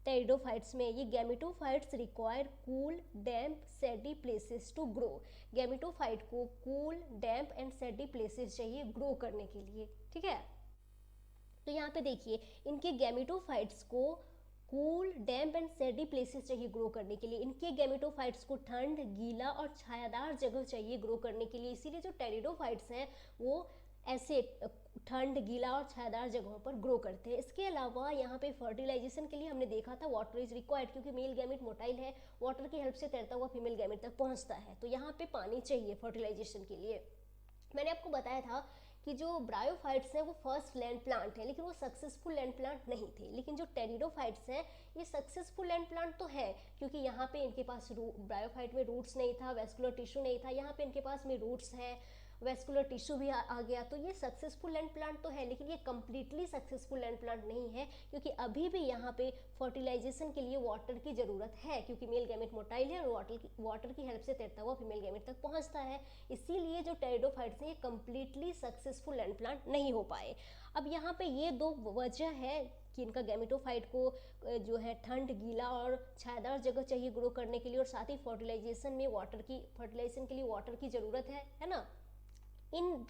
टेरिडोफाइट्स में, ये gametophytes require cool, damp, shady places to grow. Gametophyte को cool, damp and shady places चाहिए ग्रो करने के लिए, ठीक है। तो यहाँ पे देखिए, इनके गैमेटोफाइट्स को cool, damp and shady places चाहिए ग्रो करने के लिए। इनके गैमेटोफाइट्स को ठंड, गीला और छायादार जगह चाहिए ग्रो करने के लिए। इसीलिए जो टेरिडोफाइट्स हैं वो ऐसे ठंड, गीला और छायादार जगहों पर ग्रो करते हैं। इसके अलावा यहाँ पे फर्टिलाइजेशन के लिए हमने देखा था वाटर इज रिक्वायर्ड, क्योंकि मेल गैमेट मोटाइल है, वाटर की हेल्प से तैरता हुआ फीमेल गैमेट तक पहुँचता है। तो यहाँ पे पानी चाहिए फर्टिलाइजेशन के लिए। मैंने आपको बताया था कि जो ब्रायोफाइट्स हैं वो फर्स्ट लैंड प्लांट है, लेकिन वो सक्सेसफुल लैंड प्लांट नहीं थे। लेकिन जो टेरिडोफाइट्स हैं ये सक्सेसफुल लैंड प्लांट तो है, क्योंकि यहाँ पे इनके पास ब्रायोफाइट में रूट्स नहीं था, वेस्कुलर टिश्यू नहीं था। यहाँ पे इनके पास में रूट्स हैं, वेस्कुलर टिश्यू भी आ गया। तो ये सक्सेसफुल लैंड प्लांट तो है, लेकिन ये कम्प्लीटली सक्सेसफुल लैंड प्लांट नहीं है, क्योंकि अभी भी यहाँ पे फर्टिलाइजेशन के लिए वाटर की ज़रूरत है, क्योंकि मेल गैमेट मोटाइल है और वाटर की हेल्प से तैरता हुआ फीमेल गैमेट तक पहुँचता है। इसीलिए जो टेरिडोफाइट्स हैं ये कम्प्लीटली सक्सेसफुल लैंड प्लांट नहीं हो पाए। अब यहाँ पे ये दो वजह है कि इनका गैमेटोफाइट को जो है ठंड, गीला और छायादार जगह चाहिए ग्रो करने के लिए, और साथ ही फर्टिलाइजेशन के लिए वाटर की ज़रूरत है ना।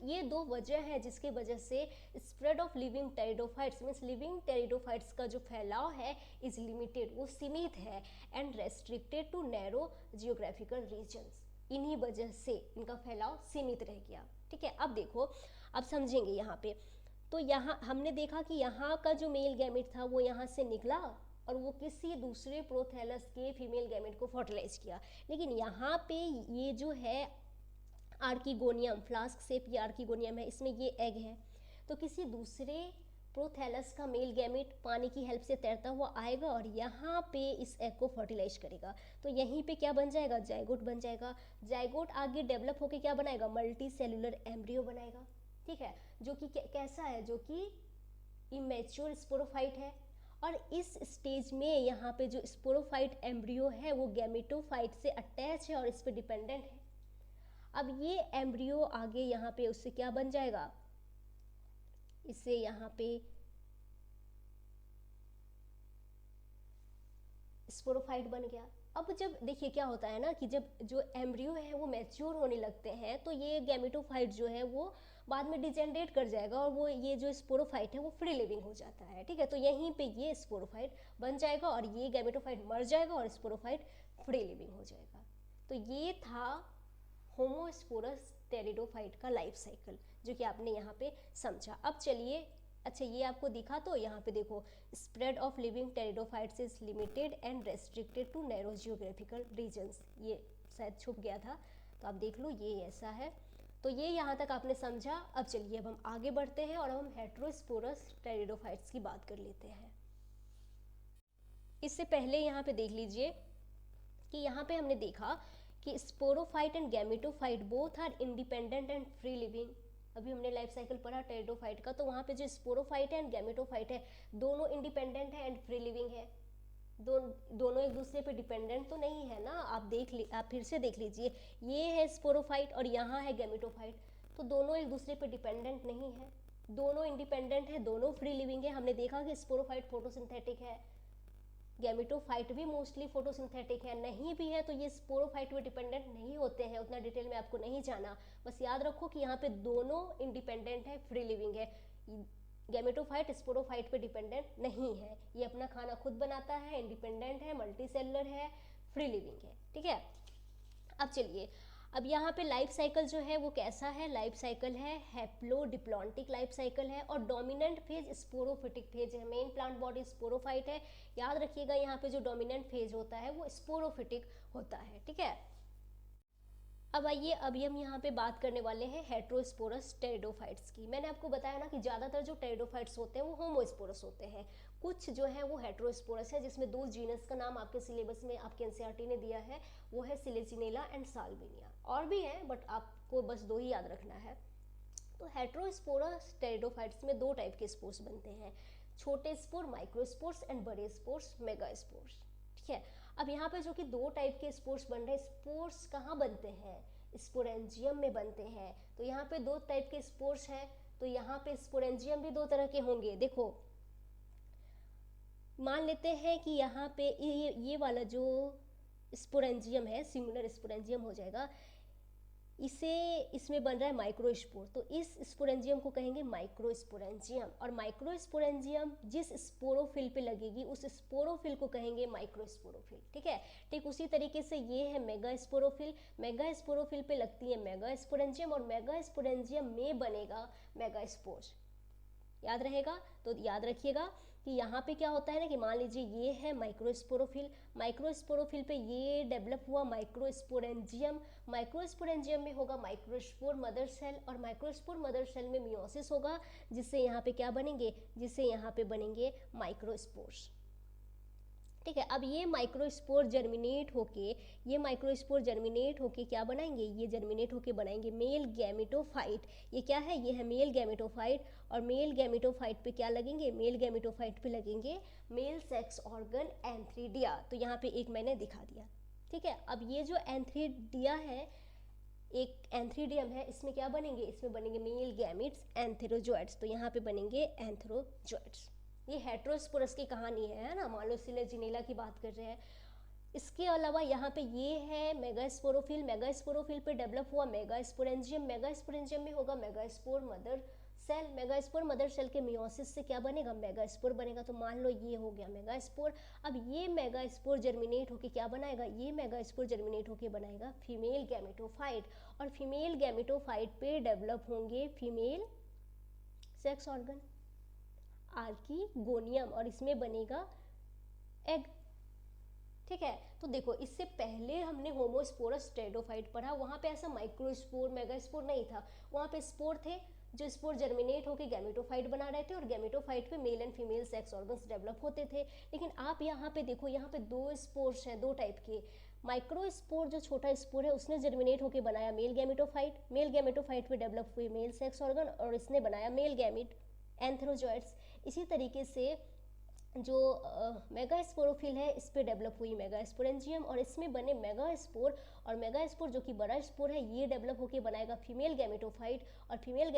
ये दो वजह है जिसकी वजह से spread of living pteridophytes, means living pteridophytes का जो फैलाव है इज लिमिटेड, वो सीमित है, and restricted to narrow geographical regions. इन्हीं वजह से इनका फैलाव सीमित रह गया, ठीक है। अब देखो, अब समझेंगे यहाँ पे। तो यहाँ हमने देखा कि यहाँ का जो मेल गैमेट था वो यहाँ से निकला और वो किसी दूसरे प्रोथैलस के फीमेल गैमेट को फर्टिलाइज किया। लेकिन यहाँ पे ये जो है आर्कीगोनियम, फ्लास्क शेप ये आर्कीगोनियम है, इसमें ये एग है। तो किसी दूसरे प्रोथैलस का मेल गैमेट पानी की हेल्प से तैरता हुआ आएगा और यहाँ पे इस एग को फर्टिलाइज करेगा। तो यहीं पे क्या बन जाएगा, जाइगोट बन जाएगा। जाइगोट आगे डेवलप होकर क्या बनाएगा, मल्टी सेलुलर एम्ब्रियो बनाएगा। ठीक है, जो कि कैसा है, जो कि इमेच्योर स्पोरोफाइट है। और इस स्टेज में यहाँ पे जो स्पोरोफाइट एम्ब्रियो है वो गैमेटोफाइट से अटैच है और इस पर डिपेंडेंट है। अब ये एम्ब्रियो आगे यहाँ पे उससे क्या बन जाएगा, इससे यहाँ पे स्पोरोफाइट बन गया। अब जब देखिए क्या होता है ना कि जब जो एम्ब्रियो है वो मैच्योर होने लगते हैं तो ये गैमेटोफाइट जो है वो बाद में डिजेनरेट कर जाएगा और वो ये जो स्पोरोफाइट है वो फ्री लिविंग हो जाता है। ठीक है, तो यहीं पे ये स्पोरोफाइट बन जाएगा और ये गैमेटोफाइट मर जाएगा और स्पोरोफाइट फ्री लिविंग हो जाएगा। तो ये था होमोस्पोरस टेरिडोफाइट का लाइफ साइकिल जो कि आपने यहाँ पे समझा। अब चलिए, अच्छा ये आपको दिखा, तो यहाँ पे देखो, spread of living pteridophytes is limited and restricted to narrow geographical regions, ये शायद छुप गया था तो आप देख लो ये ऐसा है। तो ये यहाँ तक आपने समझा। अब चलिए अब हम आगे बढ़ते हैं और हम हेट्रोस्पोरस टेरिडोफाइट्स की बात कर लेते हैं। इससे पहले यहाँ पे देख लीजिए कि यहाँ पे हमने देखा कि sporophyte and gametophyte both are independent and free living. अभी हमने लाइफ साइकिल पढ़ा टेरिडोफाइट का, तो वहाँ पे जो स्पोरोफाइट है एंड गैमेटोफाइट है दोनों इंडिपेंडेंट है एंड फ्री लिविंग है। दोनों एक दूसरे पे डिपेंडेंट तो नहीं है ना। आप फिर से देख लीजिए, ये है स्पोरोफाइट और यहाँ है गैमेटोफाइट, तो दोनों एक दूसरे पे डिपेंडेंट नहीं है, दोनों इंडिपेंडेंट है, दोनों फ्री लिविंग है। हमने देखा कि स्पोरोफाइट फोटोसिंथेटिक है, गैमेटोफाइट भी मोस्टली फोटोसिंथेटिक है। नहीं भी है तो ये स्पोरोफाइट पे डिपेंडेंट नहीं होते हैं, उतना डिटेल में आपको नहीं जाना। बस याद रखो कि यहाँ पे दोनों इंडिपेंडेंट है, फ्री लिविंग है। गैमेटोफाइट स्पोरोफाइट पे डिपेंडेंट नहीं है, ये अपना खाना खुद बनाता है, इंडिपेंडेंट है, मल्टी सेलुलर है, फ्री लिविंग है। ठीक है, अब चलिए, अब यहाँ पे लाइफ साइकिल जो है वो कैसा है, लाइफ साइकिल है हैप्लोडिप्लॉन्टिक लाइफ साइकिल है और डोमिनेंट फेज स्पोरोफिटिक फेज है। मेन प्लांट बॉडी स्पोरोफाइट है, याद रखिएगा यहाँ पे जो डोमिनेंट फेज होता है वो स्पोरोफिटिक होता है। ठीक है, अब आइए, अभी हम यहाँ पे बात करने वाले हैं हेट्रोस्पोरस टेरिडोफाइट्स की। मैंने आपको बताया ना कि ज़्यादातर जो टेरिडोफाइट्स होते हैं वो होमोस्पोरस होते हैं, कुछ जो है वो हेट्रोस्पोरस है, जिसमें दो जीनस का नाम आपके सिलेबस में आपके एनसीईआरटी ने दिया है, वो है सिलेजिनेला एंड साल्विनिया। और भी हैं बट आपको बस दो ही याद रखना है। तो हेट्रोस्पोरस टेरिडोफाइट्स में दो टाइप के स्पोर्स बनते हैं, छोटे स्पोर माइक्रोस्पोर्स एंड बड़े स्पोर्स मेगा स्पोर्स। ठीक है, अब यहाँ पे जो कि दो टाइप के स्पोर्स बन रहे हैं, स्पोर्स कहाँ बनते हैं, स्पोरेंजियम में बनते हैं। तो यहाँ पे दो टाइप के स्पोर्स हैं, तो यहाँ पे स्पोरेंजियम भी दो तरह के होंगे। देखो मान लेते हैं कि यहाँ पे ये वाला जो स्पोरेंजियम है, सिंगुलर स्पोरेंजियम हो जाएगा, इसमें बन रहा है माइक्रोस्पोर, तो इस स्पोरेंजियम को कहेंगे माइक्रोस्पोरेंजियम। और माइक्रोस्पोरेंजियम जिस स्पोरोफिल पे लगेगी उस स्पोरोफिल को कहेंगे माइक्रोस्पोरोफिल। ठीक है, ठीक उसी तरीके से ये है मेगा स्पोरोफिल, मेगा स्पोरोफिल पे लगती है मेगा स्पोरेंजियम और मेगा स्पोरेंजियम में बनेगा मेगा स्पोर। याद रहेगा, तो याद रखिएगा कि यहाँ पे क्या होता है ना कि मान लीजिए ये है माइक्रोस्पोरोफिल, माइक्रोस्पोरोफिल पे ये डेवलप हुआ माइक्रोस्पोरेंजियम, माइक्रोस्पोरेंजियम में होगा माइक्रोस्पोर मदर सेल और माइक्रोस्पोर मदर सेल में मियोसिस होगा, जिससे यहाँ पे क्या बनेंगे, जिससे यहाँ पे बनेंगे माइक्रोस्पोर्स। ठीक है, अब ये माइक्रोस्पोर जर्मिनेट होके, ये माइक्रोस्पोर जर्मिनेट होके क्या बनाएंगे, ये जर्मिनेट होके बनाएंगे मेल गैमेटोफाइट। ये क्या है, ये है मेल गैमेटोफाइट और मेल गैमेटोफाइट पे क्या लगेंगे, मेल गैमेटोफाइट पे लगेंगे मेल सेक्स ऑर्गन एंथ्रीडिया। तो यहाँ पे एक मैंने दिखा दिया। ठीक है, अब ये जो एंथ्रीडिया है, एक एंथ्रीडियम है, इसमें क्या बनेंगे, इसमें बनेंगे मेल गैमिट्स एंथेरोजोइड्स। तो यहाँ पे बनेंगे एंथेरोजोइड्स। ये हेट्रोस्पोरस की कहानी है ना, मान लो सिलेजिनेला की बात कर रहे हैं। इसके अलावा यहाँ पे ये है मेगास्पोरोफिल, मेगास्पोरोफिल पे डेवलप हुआ मेगास्पोरेंजियम, मेगास्पोरेंजियम में होगा megaspore mother cell, megaspore mother cell के मियोसिस से क्या बनेगा, मेगास्पोर बनेगा। तो मान लो ये हो गया मेगास्पोर। अब ये मेगास्पोर जर्मिनेट होके क्या बनाएगा, ये मेगास्पोर जर्मिनेट होके बनाएगा फीमेल गैमेटोफाइट और फीमेल गैमेटोफाइट पे डेवलप होंगे फीमेल सेक्स ऑर्गन आर्कीगोनियम और इसमें बनेगा एग। ठीक है। तो देखो इससे पहले हमने होमोस्पोरस टेरिडोफाइट पढ़ा, वहाँ पे ऐसा माइक्रोस्पोर मेगास्पोर नहीं था, वहाँ पे स्पोर थे जो स्पोर जर्मिनेट होकर गैमेटोफाइट बना रहे थे और गैमेटोफाइट पे male and female sex organs develop होते थे। लेकिन आप यहाँ पे देखो, यहाँ पे दो स्पोर्स हैं, दो टाइप के। माइक्रोस्पोर जो छोटा स्पोर है उसने जर्मिनेट होकर बनाया मेल गैमेटोफाइट पे डेवलप हुए मेल सेक्स ऑर्गन और इसने बनाया मेल गैमिट एंथ्रोजॉइड्स। इसी तरीके से जो मेगास्पोरोफिल है इस पे डेवलप हुई मेगास्पोरेंजियम और इसमें बने मेगास्पोर, और मेगास्पोर जो कि बड़ा स्पोर है ये डेवलप होकर बनाएगा फीमेल गैमेटोफाइट, और फीमेल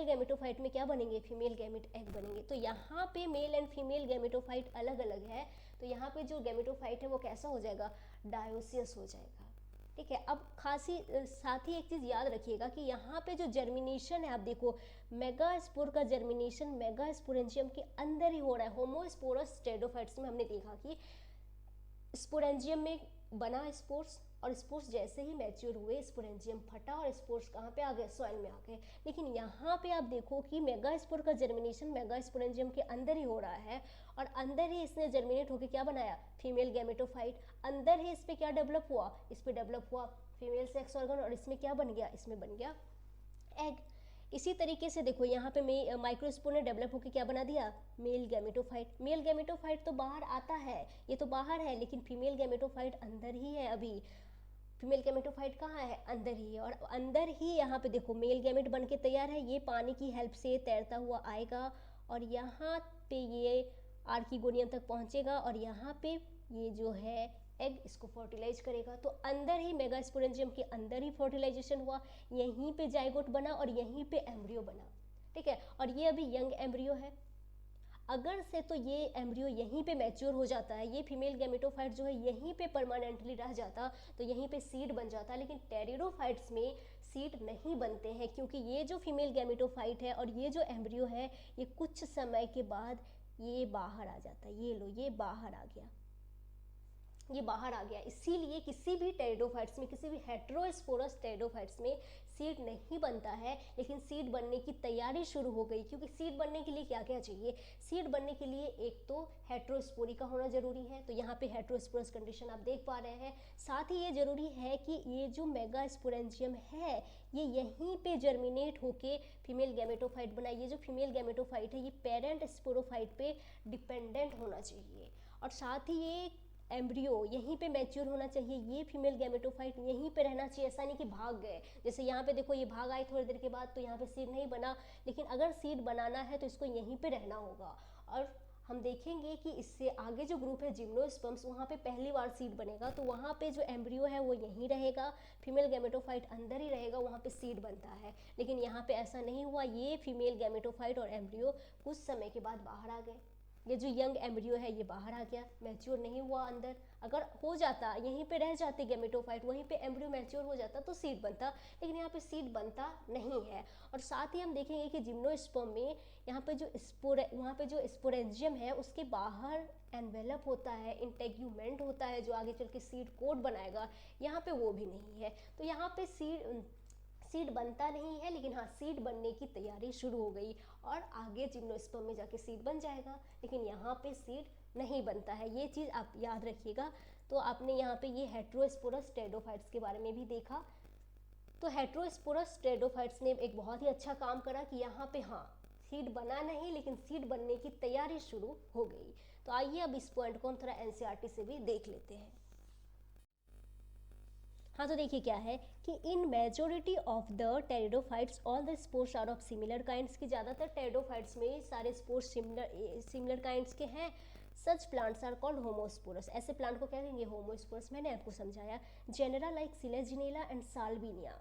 गैमेटोफाइट में क्या बनेंगे, फीमेल गैमेट एग बनेंगे। तो यहाँ पे मेल एंड फीमेल गैमेटोफाइट अलग अलग है, तो यहाँ पे जो गैमेटोफाइट है वो कैसा हो जाएगा, डायोसियस हो जाएगा। ठीक है। अब खासी साथ ही एक चीज़ याद रखिएगा कि यहाँ पे जो जर्मिनेशन है, आप देखो मेगास्पोर का जर्मिनेशन मेगास्पोरेंजियम के अंदर ही हो रहा है। होमोस्पोरस टेरिडोफाइट्स में हमने देखा कि स्पोरेंजियम में बना स्पोर्स और स्पोर्स जैसे ही मैच्योर हुए स्पोरेंजियम फटा और स्पोर्स कहाँ पे आ गए, सॉइल में आ गए। लेकिन यहाँ पे आप देखो कि मेगास्पोर का जर्मिनेशन मेगास्पोरेंजियम के अंदर ही हो रहा है और अंदर ही इसने जर्मिनेट होकर क्या बनाया, फीमेल गैमेटोफाइट। अंदर ही इस पर क्या डेवलप हुआ, इस पर डेवलप हुआ फीमेल सेक्स ऑर्गन और इसमें क्या बन गया, इसमें बन गया एग। इसी तरीके से देखो यहाँ पे माइक्रोस्पोर ने डेवलप होकर क्या बना दिया, मेल गैमेटोफाइट। मेल गैमेटोफाइट तो बाहर आता है, ये तो बाहर है, लेकिन फीमेल गैमेटोफाइट अंदर ही है। अभी फीमेल गैमेटोफाइट कहाँ है, अंदर ही है। और अंदर ही यहाँ पे देखो मेल गैमेट बन के तैयार है, ये पानी की हेल्प से तैरता हुआ आएगा और यहाँ पे ये आर्किगोनियम तक पहुँचेगा और यहाँ पे ये जो है एग इसको फर्टिलाइज करेगा। तो अंदर ही मेगास्पोरेंजियम के अंदर ही फर्टिलाइजेशन हुआ, यहीं पे जाइगोट बना और यहीं पे एम्ब्रियो बना। ठीक है। और ये अभी यंग एम्ब्रियो है। अगर से तो ये एम्ब्रियो यहीं पे मैच्योर हो जाता है, ये फीमेल गैमेटोफाइट जो है यहीं पे परमानेंटली रह जाता तो यहीं पे सीड बन जाता। लेकिन टेरिडोफाइट्स में सीड नहीं बनते हैं क्योंकि ये जो फीमेल गैमेटोफाइट है और ये जो एम्ब्रियो है ये कुछ समय के बाद ये बाहर आ जाता है। ये लो, ये बाहर आ गया, ये बाहर आ गया। इसीलिए किसी भी टेरिडोफाइट्स में, किसी भी हेटेरोस्पोरस टेरिडोफाइट्स में सीड नहीं बनता है, लेकिन सीड बनने की तैयारी शुरू हो गई। क्योंकि सीड बनने के लिए क्या क्या चाहिए, सीड बनने के लिए एक तो हेटेरोस्पोरी का होना जरूरी है, तो यहाँ पे हेटेरोस्पोरस कंडीशन आप देख पा रहे हैं। साथ ही ये जरूरी है कि ये जो मेगास्पोरेंजियम है ये यहीं पे जर्मिनेट होके फीमेल गैमेटोफाइट बनाए। ये जो फीमेल गैमेटोफाइट है ये पेरेंट स्पोरोफाइट पे डिपेंडेंट होना चाहिए और साथ ही ये एम्ब्रियो यहीं पे मैच्योर होना चाहिए। ये फीमेल गैमेटोफाइट यहीं पे रहना चाहिए, ऐसा नहीं कि भाग गए। जैसे यहाँ पे देखो ये भाग आए थोड़ी देर के बाद तो यहाँ पे सीड नहीं बना, लेकिन अगर सीड बनाना है तो इसको यहीं पे रहना होगा। और हम देखेंगे कि इससे आगे जो ग्रुप है जिम्नोस्पर्म्स, वहाँ पे पहली बार सीड बनेगा तो वहाँ पे जो एम्ब्रियो है वो यहीं रहेगा, फीमेल गैमेटोफाइट अंदर ही रहेगा, वहाँ पे सीड बनता है। लेकिन यहाँ पे ऐसा नहीं हुआ, ये फीमेल गैमेटोफाइट और एम्ब्रियो कुछ समय के बाद बाहर आ गए। ये जो यंग एम्ब्रियो है ये बाहर आ गया, मैच्योर नहीं हुआ अंदर। अगर हो जाता, यहीं पे रह जाते गैमेटोफाइट, वहीं पे एम्ब्रियो मैच्योर हो जाता तो सीड बनता, लेकिन यहाँ पे सीड बनता नहीं है। और साथ ही हम देखेंगे कि जिम्नोस्पर्म में यहाँ पे वहाँ पे जो स्पोरेंजियम है उसके बाहर एनवेलप होता है, इंटेग्यूमेंट होता है जो आगे चल के सीड कोड बनाएगा, यहाँ पे वो भी नहीं है। तो यहाँ पे सीड बनता नहीं है, लेकिन हाँ सीड बनने की तैयारी शुरू हो गई और आगे जिम्नोस्पर्म में जाके सीड बन जाएगा, लेकिन यहाँ पे सीड नहीं बनता है। ये चीज़ आप याद रखिएगा। तो आपने यहाँ पे ये हेटेरोस्पोरस टेरिडोफाइट्स के बारे में भी देखा। तो हेटेरोस्पोरस टेरिडोफाइट्स ने एक बहुत ही अच्छा काम करा कि यहाँ पे हाँ सीड बना नहीं, लेकिन सीड बनने की तैयारी शुरू हो गई। तो आइए अब इस पॉइंट को हम थोड़ा एनसीईआरटी से भी देख लेते हैं। हाँ, तो देखिए क्या है कि in majority of the pteridophytes all the spores are of similar kinds की ज़्यादातर टेरिडोफाइट्स में सारे स्पोर्स सिमिलर काइंड्स के हैं। Such plants are called homosporous. ऐसे प्लांट को क्या कहेंगे, होमोस्पोरस। मैंने आपको समझाया। Genera like Selaginella and Salvinia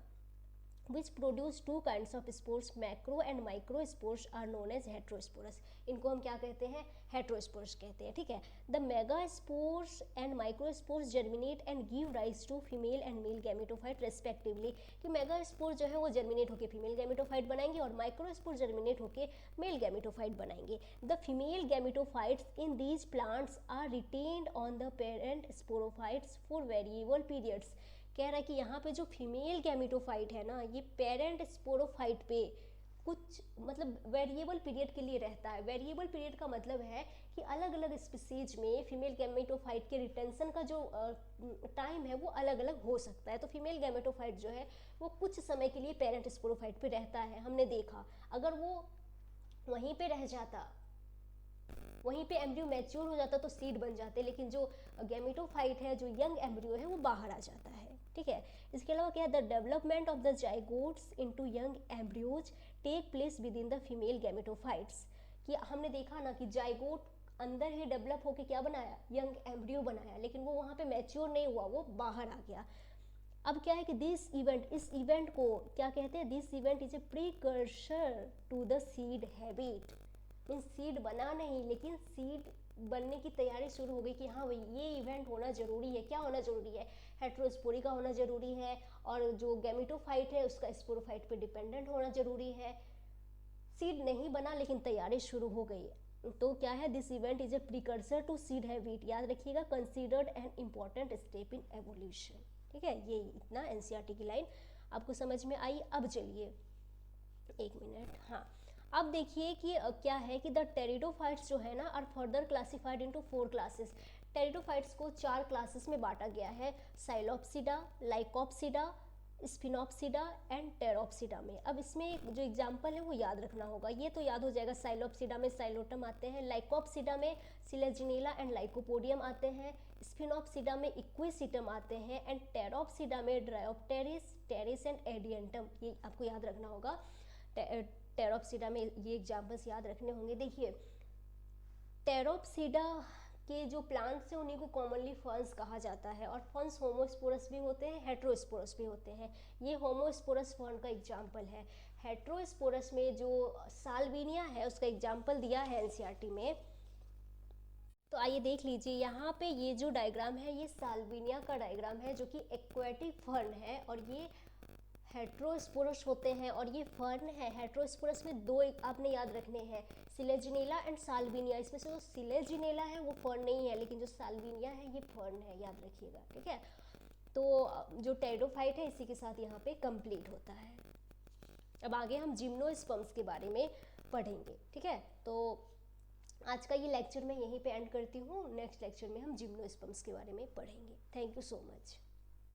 which produce two kinds of spores, macro and micro spores are known as heterospores। इनको हम क्या कहते हैं, heterospores कहते हैं। ठीक है। the megaspores and microspores germinate and give rise to female and male gametophyte respectively। कि megaspore जो है वो germinate होके female gametophyte बनाएंगे और microspore germinate होके male gametophyte बनाएंगे। the female gametophytes in these plants are retained on the parent sporophytes for variable periods। कह रहा है कि यहाँ पे जो फीमेल गैमेटोफाइट है ना, ये पेरेंट स्पोरोफाइट पे कुछ मतलब वेरिएबल पीरियड के लिए रहता है। वेरिएबल पीरियड का मतलब है कि अलग अलग स्पीसीज में फीमेल गैमेटोफाइट के रिटेंशन का जो टाइम है वो अलग अलग हो सकता है। तो फीमेल गैमेटोफाइट जो है वो कुछ समय के लिए पेरेंट स्पोरोफाइट पे रहता है, हमने देखा। अगर वो वहीं पे रह जाता, वहीं पे एम्ब्रियो मैच्योर हो जाता तो सीड बन जाते, लेकिन जो गैमेटोफाइट है, जो यंग एम्ब्रियो है, वो बाहर आ जाता है। ठीक है, इसके अलावा क्या है, the development of the zygotes into young embryos take place within the female gametophytes. कि हमने देखा ना कि जाइगोट अंदर ही डेवलप होके क्या बनाया, यंग एम्ब्रियो बनाया, लेकिन वो वहाँ पे मैच्योर नहीं हुआ, वो बाहर आ गया। अब क्या है कि दिस इवेंट, इस इवेंट को क्या कहते हैं, this event is a precursor to the seed habit. मीन सीड बना नहीं, लेकिन सीड बनने की तैयारी शुरू हो गई कि हाँ भाई ये इवेंट होना जरूरी है। क्या होना जरूरी है, हेट्रोस्पोरी का होना जरूरी है, और जो गैमेटोफाइट है उसका स्पोरोफाइट पे डिपेंडेंट होना जरूरी है। सीड नहीं बना लेकिन तैयारी शुरू हो गई। तो क्या है, this event is a precursor to seed habit, याद रखिएगा, considered an important step in evolution. ठीक है, ये इतना एनसीईआरटी की लाइन आपको समझ में आई। अब चलिए एक मिनट, हाँ, अब देखिए कि क्या है कि द टेरिडोफाइट्स जो है ना are further classified into 4 classes. Pteridophytes को 4 क्लासेस में बांटा गया है, Psilopsida, Lycopsida, Sphenopsida and Pteropsida में। अब इसमें जो एग्जाम्पल है वो याद रखना होगा, ये तो याद हो जाएगा। साइलोप्सिडा में साइलोटम आते हैं, लाइकोप्सिडा में सिलेजिनेला एंड लाइकोपोडियम आते हैं, स्पिनोप्सिडा में इक्विसिटम आते हैं, एंड टेरोप्सिडा में ड्रायोप्टेरिस, टेरिस एंड एडियंटम, ये आपको याद रखना होगा। टेरोप्सिडा में ये एग्जाम्पल्स याद रखने होंगे। देखिए, टेरोप्सिडा के जो प्लांट्स हैं उन्हीं को कॉमनली फर्न्स कहा जाता है, और फर्न्स होमोस्पोरस भी होते हैं, हेट्रोस्पोरस भी होते हैं। ये होमोस्पोरस फर्न का एग्जाम्पल है। हेट्रोस्पोरस में जो साल्विनिया है उसका एग्जाम्पल दिया है एनसीईआरटी में। तो आइए देख लीजिए, यहाँ पे ये जो डायग्राम है ये साल्विनिया का डायग्राम है, जो कि एक्वेटिक फर्न है, और ये हेट्रोस्पोरस होते हैं, और ये फर्न है। हेट्रोस्पोरस में दो आपने याद रखने हैं, सिलेजिनेला एंड साल्विनिया। इसमें से जो सिलेजिनेला है वो फर्न नहीं है, लेकिन जो साल्विनिया है ये फर्न है, याद रखिएगा। ठीक है, तो जो टेरिडोफाइट है इसी के साथ यहाँ पे कंप्लीट होता है। अब आगे हम जिम्नोस्पर्म्स के बारे में पढ़ेंगे। ठीक है, तो आज का ये लेक्चर मैं यहीं पे एंड करती हूँ। नेक्स्ट लेक्चर में हम जिम्नोस्पर्म्स के बारे में पढ़ेंगे। Thank you so much.